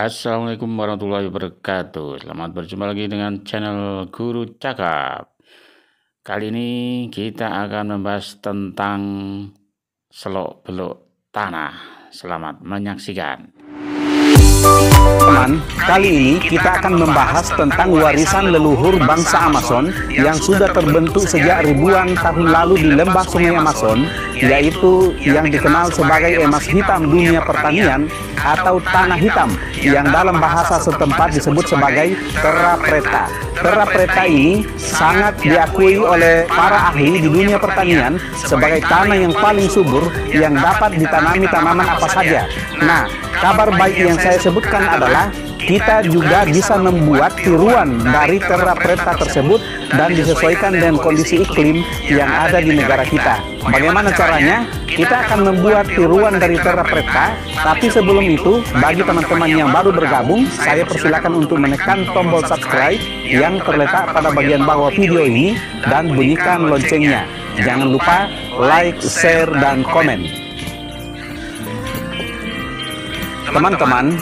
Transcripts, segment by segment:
Assalamualaikum warahmatullahi wabarakatuh. Selamat berjumpa lagi dengan channel Guru Cakap. Kali ini kita akan membahas tentang selok-belok tanah. Selamat menyaksikan. Teman, kali ini kita akan membahas tentang warisan leluhur bangsa Amazon yang sudah terbentuk sejak ribuan tahun lalu di lembah sungai Amazon, yaitu yang dikenal sebagai emas hitam dunia pertanian atau tanah hitam, yang dalam bahasa setempat disebut sebagai terra preta. Terra preta ini sangat diakui oleh para ahli di dunia pertanian sebagai tanah yang paling subur yang dapat ditanami tanaman apa saja. Nah, kabar baik yang saya sebutkan adalah kita juga bisa membuat tiruan dari terra preta tersebut dan disesuaikan dengan kondisi iklim yang ada di negara kita. Bagaimana caranya? Kita akan membuat tiruan dari terra preta, tapi sebelum itu, bagi teman-teman yang baru bergabung, saya persilakan untuk menekan tombol subscribe yang terletak pada bagian bawah video ini dan bunyikan loncengnya. Jangan lupa like, share, dan komen. Teman-teman,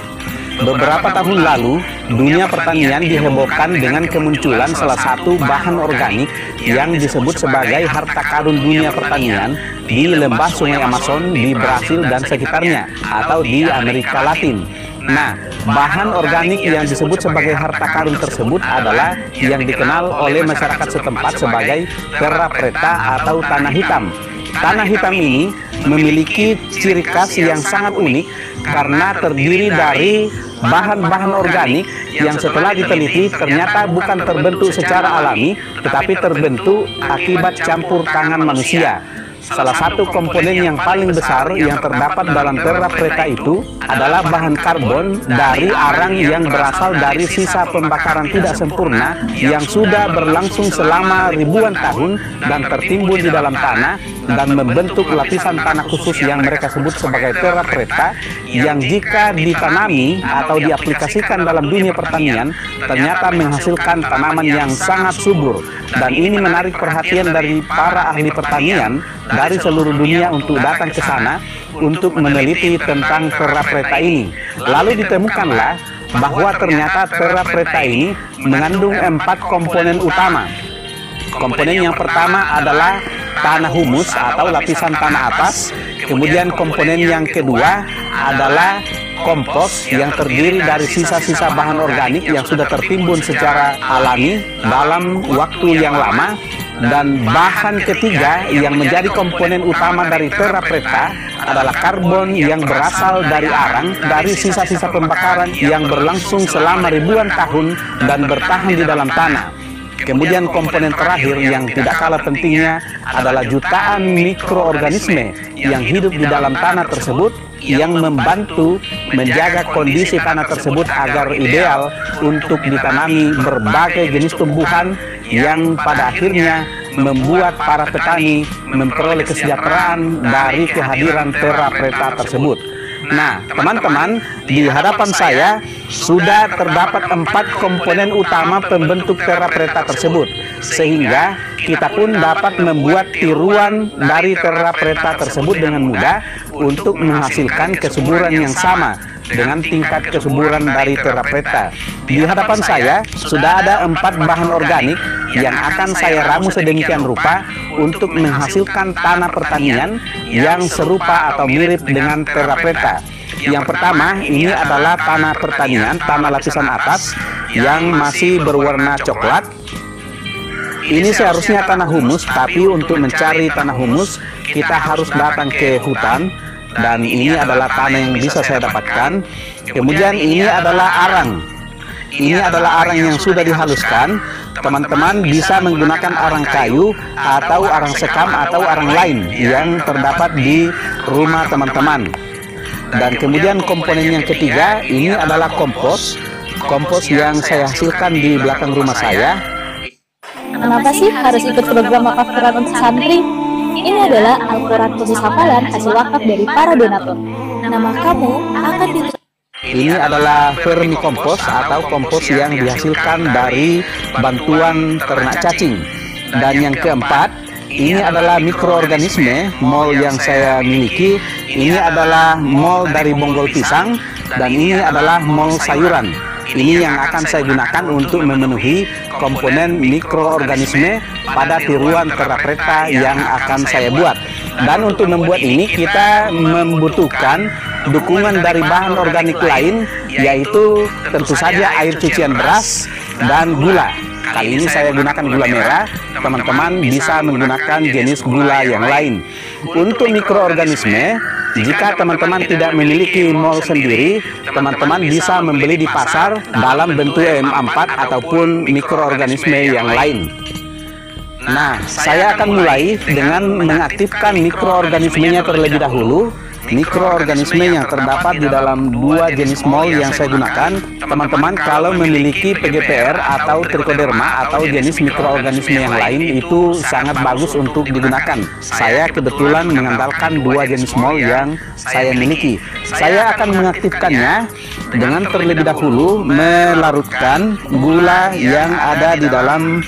beberapa tahun lalu, dunia pertanian dihebohkan dengan kemunculan salah satu bahan organik yang disebut sebagai harta karun dunia pertanian di lembah sungai Amazon di Brasil dan sekitarnya, atau di Amerika Latin. Nah, bahan organik yang disebut sebagai harta karun tersebut adalah yang dikenal oleh masyarakat setempat sebagai terra preta atau tanah hitam. Tanah hitam ini memiliki ciri khas yang sangat unik karena terdiri dari bahan-bahan organik yang setelah diteliti ternyata bukan terbentuk secara alami, tetapi terbentuk akibat campur tangan manusia. Salah satu komponen yang paling besar yang terdapat dalam terra preta itu adalah bahan karbon dari arang yang berasal dari sisa pembakaran tidak sempurna yang sudah berlangsung selama ribuan tahun dan tertimbun di dalam tanah dan membentuk lapisan tanah khusus yang mereka sebut sebagai terra preta, yang jika ditanami atau diaplikasikan dalam dunia pertanian ternyata menghasilkan tanaman yang sangat subur. Dan ini menarik perhatian dari para ahli pertanian dari seluruh dunia untuk datang ke sana untuk meneliti tentang terra preta ini. Lalu ditemukanlah bahwa ternyata terra preta ini mengandung 4 komponen utama. Komponen yang pertama adalah tanah humus atau lapisan tanah atas. Kemudian komponen yang kedua adalah kompos yang terdiri dari sisa-sisa bahan organik yang sudah tertimbun secara alami dalam waktu yang lama. Dan bahan ketiga yang menjadi komponen utama dari terra preta adalah karbon yang berasal dari arang dari sisa-sisa pembakaran yang berlangsung selama ribuan tahun dan bertahan di dalam tanah. Kemudian komponen terakhir yang tidak kalah pentingnya adalah jutaan mikroorganisme yang hidup di dalam tanah tersebut yang membantu menjaga kondisi tanah tersebut agar ideal untuk ditanami berbagai jenis tumbuhan yang pada akhirnya membuat para petani memperoleh kesejahteraan dari kehadiran terra preta tersebut. Nah, teman-teman, di hadapan saya sudah terdapat 4 komponen utama pembentuk terra preta tersebut, sehingga kita pun dapat membuat tiruan dari terra preta tersebut dengan mudah untuk menghasilkan kesuburan yang sama dengan tingkat kesuburan dari terra preta. Di hadapan saya sudah ada 4 bahan organik yang akan saya ramu sedemikian rupa untuk menghasilkan tanah pertanian yang serupa atau mirip dengan terra preta. Yang pertama, ini adalah tanah pertanian, tanah lapisan atas yang masih berwarna coklat. Ini seharusnya tanah humus, tapi untuk mencari tanah humus kita harus datang ke hutan, dan ini adalah tanah yang bisa saya dapatkan. Kemudian ini adalah arang. Ini adalah arang yang sudah dihaluskan. Teman-teman bisa menggunakan arang kayu atau arang sekam atau arang lain yang terdapat di rumah teman-teman. Dan kemudian komponen yang ketiga, ini adalah kompos. Kompos yang saya hasilkan di belakang rumah saya. Kenapa sih harus ikut program wakaf Quran untuk santri? Ini adalah Al-Quran khusus hafalan hasil wakaf dari para donatur. Nama kamu akan ditulis. Ini adalah vermikompos atau kompos yang dihasilkan dari bantuan ternak cacing. Dan yang keempat, ini adalah mikroorganisme mol yang saya miliki. Ini adalah mol dari bonggol pisang. Dan ini adalah mol sayuran. Ini yang akan saya gunakan untuk memenuhi komponen mikroorganisme pada tiruan terrapreta yang akan saya buat. Dan untuk membuat ini kita membutuhkan dukungan dari bahan organik lain, yaitu tentu saja air cucian beras dan gula. Kali ini saya gunakan gula merah, teman-teman bisa menggunakan jenis gula yang lain. Untuk mikroorganisme, jika teman-teman tidak memiliki mol sendiri, teman-teman bisa membeli di pasar dalam bentuk M4 ataupun mikroorganisme yang lain. Nah, saya akan mulai dengan mengaktifkan mikroorganismenya terlebih dahulu. Mikroorganisme yang terdapat di dalam dua jenis mol yang saya gunakan, teman-teman kalau memiliki PGPR atau Trichoderma atau jenis mikroorganisme yang lain itu sangat bagus untuk digunakan. Saya kebetulan mengandalkan dua jenis mol yang saya miliki. Saya akan mengaktifkannya dengan terlebih dahulu melarutkan gula yang ada di dalam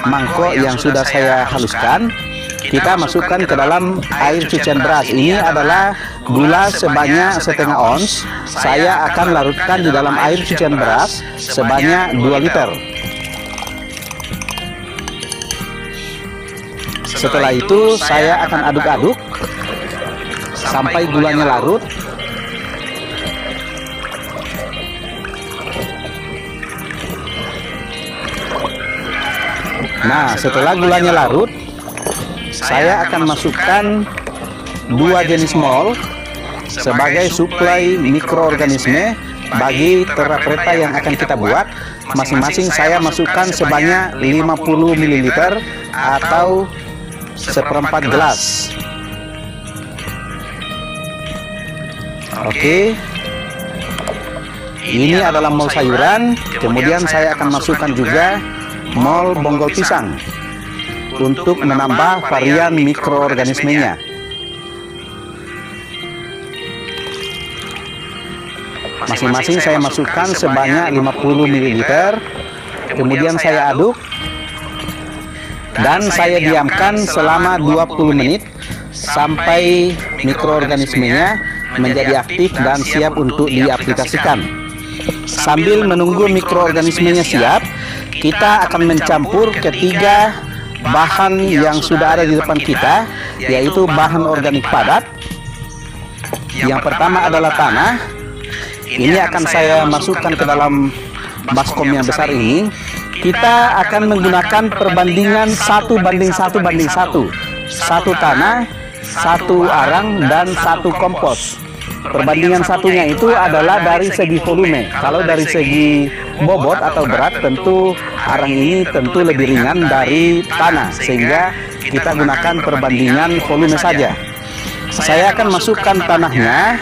mangkok yang sudah saya haluskan. Kita masukkan ke dalam air cucian beras. Ini adalah gula sebanyak setengah ons. Saya akan larutkan di dalam air cucian beras sebanyak 2 liter. Setelah itu saya akan aduk-aduk sampai gulanya larut. Nah, setelah gulanya larut, saya akan masukkan dua jenis mol sebagai suplai mikroorganisme bagi terrapreta yang akan kita buat. Masing-masing saya masukkan sebanyak 50 ml atau seperempat gelas. Oke, ini adalah mol sayuran. Kemudian saya akan masukkan juga mol bonggol pisang untuk menambah varian mikroorganismenya. Masing-masing saya masukkan sebanyak 50 ml. Kemudian saya aduk dan saya diamkan selama 20 menit sampai mikroorganismenya menjadi aktif dan siap untuk diaplikasikan. Sambil menunggu mikroorganismenya siap, kita akan mencampur ketiga bahan yang sudah ada di depan kita, yaitu bahan organik padat. Yang pertama adalah tanah. Ini akan saya masukkan ke dalam baskom yang besar ini. Kita akan menggunakan perbandingan 1:1:1. 1 tanah, 1 arang, dan 1 kompos. Perbandingan satunya itu adalah dari segi volume. Kalau dari segi bobot atau berat, tentu arang ini tentu lebih ringan dari tanah, sehingga kita gunakan perbandingan volume saja. Saya akan masukkan tanahnya.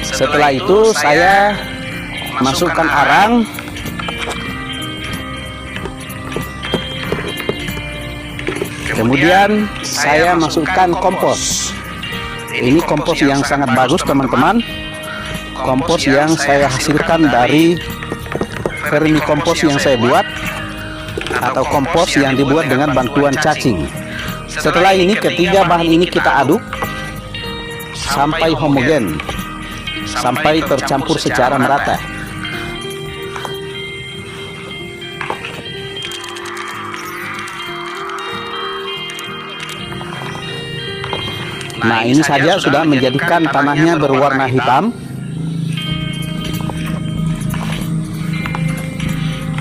Setelah itu saya masukkan arang. Kemudian saya masukkan kompos. Ini kompos yang sangat bagus, teman-teman. Kompos yang saya hasilkan dari vermikompos yang saya buat, atau kompos yang dibuat dengan bantuan cacing. Setelah ini ketiga bahan ini kita aduk sampai homogen, sampai tercampur secara merata. Nah, ini saja sudah menjadikan tanahnya berwarna hitam.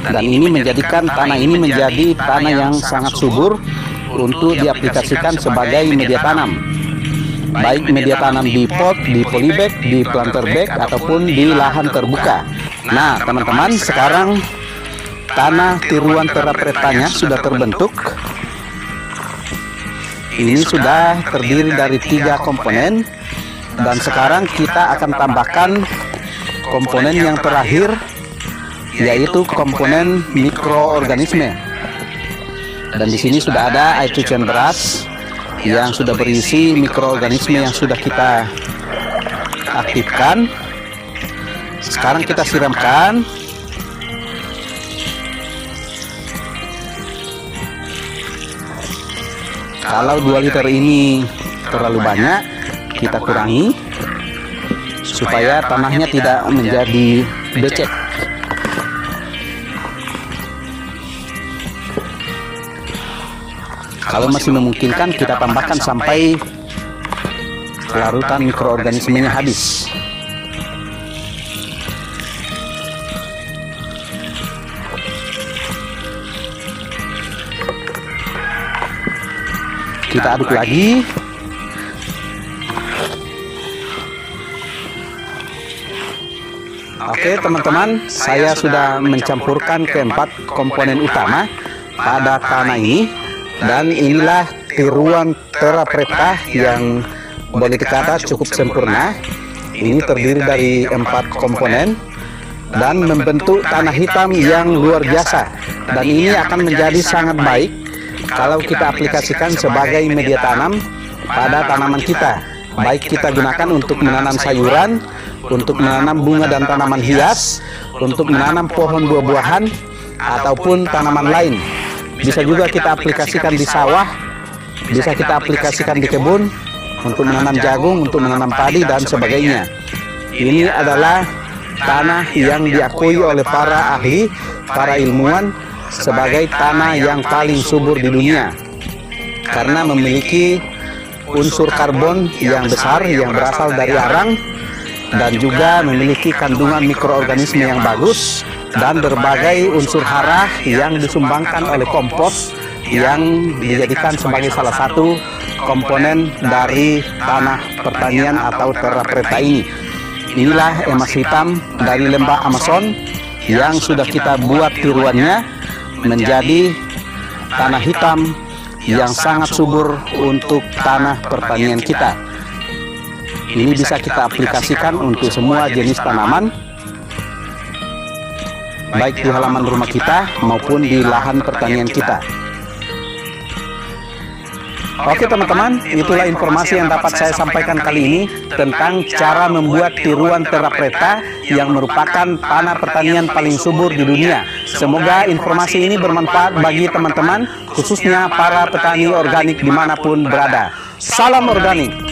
Dan ini menjadikan tanah ini menjadi tanah yang sangat subur untuk diaplikasikan sebagai media tanam. Baik media tanam di pot, di polybag, di planter bag, ataupun di lahan terbuka. Nah, teman-teman, sekarang tanah tiruan terrapretanya sudah terbentuk. Ini sudah terdiri dari 3 komponen, dan sekarang kita akan tambahkan komponen yang terakhir, yaitu komponen mikroorganisme. Dan di sini sudah ada air cucian beras yang sudah berisi mikroorganisme yang sudah kita aktifkan. Sekarang kita siramkan. Kalau 2 liter ini terlalu banyak, kita kurangi supaya tanahnya tidak menjadi becek. Kalau masih memungkinkan, kita tambahkan sampai larutan mikroorganismenya habis. Kita aduk lagi. Oke teman-teman, saya sudah mencampurkan keempat komponen utama pada tanah ini. Dan inilah tiruan Terra Preta yang boleh dikata cukup sempurna. Ini terdiri dari 4 komponen dan membentuk tanah hitam yang luar biasa. Dan ini akan menjadi sangat baik kalau kita aplikasikan sebagai media tanam pada tanaman kita. Baik kita gunakan untuk menanam sayuran, untuk menanam bunga dan tanaman hias, untuk menanam pohon buah-buahan, ataupun tanaman lain. Bisa juga kita aplikasikan di sawah, bisa kita aplikasikan di kebun, untuk menanam jagung, untuk menanam padi, dan sebagainya. Ini adalah tanah yang diakui oleh para ahli, para ilmuwan, sebagai tanah yang paling subur di dunia. Karena memiliki unsur karbon yang besar, yang berasal dari arang, dan juga memiliki kandungan mikroorganisme yang bagus, dan berbagai unsur hara yang disumbangkan oleh kompos yang dijadikan sebagai salah satu komponen dari tanah pertanian atau Terra Preta ini. Inilah emas hitam dari lembah Amazon yang sudah kita buat tiruannya menjadi tanah hitam yang sangat subur untuk tanah pertanian kita. Ini bisa kita aplikasikan untuk semua jenis tanaman, baik di halaman rumah kita maupun di lahan pertanian kita. Oke teman-teman, itulah informasi yang dapat saya sampaikan kali ini tentang cara membuat tiruan Terra Preta yang merupakan tanah pertanian paling subur di dunia. Semoga informasi ini bermanfaat bagi teman-teman, khususnya para petani organik dimanapun berada. Salam organik!